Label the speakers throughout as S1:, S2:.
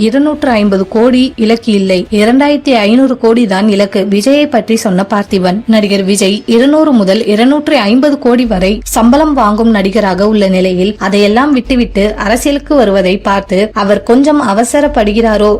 S1: 250 கோடி இலக்கு இல்லை, 2500 கோடி தான் இலக்கு. விஜயை பற்றி சொன்ன பார்த்திபன், நடிகர் விஜய் 200 முதல் 250 கோடி வரை சம்பளம் வாங்கும் நடிகராக உள்ள நிலையில் அதையெல்லாம் விட்டுவிட்டு அரசியலுக்கு வருவதை பார்த்து அவர் கொஞ்சம் அவசரப்படுகிறாரோ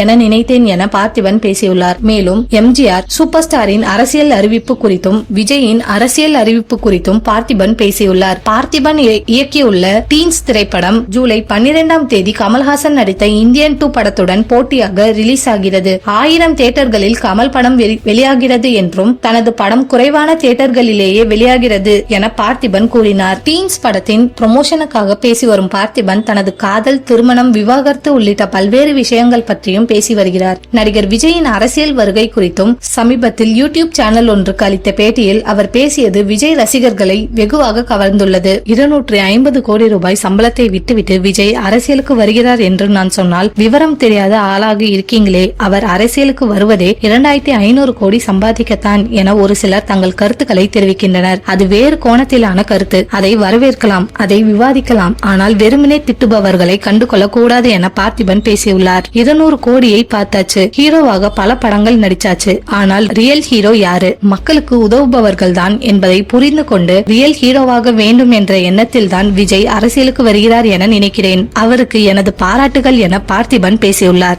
S1: என நினைத்தேன் என பார்த்திபன் பேசியுள்ளார். மேலும் எம்ஜிஆர் சூப்பர் ஸ்டாரின் அரசியல் அறிவிப்பு குறித்தும் விஜயின் அரசியல் அறிவிப்பு குறித்தும் பார்த்திபன் பேசியுள்ளார். பார்த்திபன் இயக்கியுள்ள டீன்ஸ் திரைப்படம் ஜூலை 12ஆம் தேதி கமல்ஹாசன் நடித்த இந்தியன் 2 படத்துடன் போட்டியாக ரிலீஸ் ஆகிறது. 1000 தியேட்டர்களில் கமல் படம் வெளியாகிறது என்றும் தனது படம் குறைவான தியேட்டர்களிலேயே வெளியாகிறது என பார்த்திபன் கூறினார். டீன்ஸ் படத்தின் ப்ரமோஷனுக்காக பேசி வரும் பார்த்திபன் தனது காதல், திருமணம், விவாகரத்து உள்ளிட்ட பல்வேறு விஷயங்கள் பற்றியும் பேசி வருகிறார். நடிகர் விஜயின் அரசியல் வருகை குறித்தும் சமீபத்தில் யூடியூப் சேனல் ஒன்றுக்கு அளித்த பேட்டியில் அவர் பேசியது விஜய் ரசிகர்களை வெகுவாக கவர்ந்துள்ளது. 250 கோடி ரூபாய் சம்பளத்தை விட்டுவிட்டு விஜய் அரசியலுக்கு வருகிறார் என்று நான் சொன்னால் விவரம் தெரியாத ஆளாக இருக்கீங்களே, அவர் அரசியலுக்கு வருவதே 2500 கோடி சம்பாதிக்கத்தான் என ஒரு சிலர் தங்கள் கருத்துக்களை தெரிவிக்கின்றனர். அது வேறு கோணத்திலான கருத்து, அதை வரவேற்கலாம், அதை விவாதிக்கலாம். ஆனால் வெறுமனே திட்டுபவர்களை கண்டுகொள்ள கூடாது என பார்த்திபன் பேசியுள்ளார். 200 கோடியை பார்த்தாச்சு, ஹீரோவாக பல படங்கள் நடிச்சாச்சு. ஆனால் ரியல் ஹீரோ யாரு? மக்களுக்கு உதவுபவர்கள் தான் என்பதை புரிந்து கொண்டு ரியல் ஹீரோவாக வேண்டும் என்ற எண்ணத்தில் தான் விஜய் அரசியலுக்கு வருகிறார் என நினைக்கிறேன். அவருக்கு எனது பாராட்டுகள் என பார்த்திபன் பேசியுள்ளார்.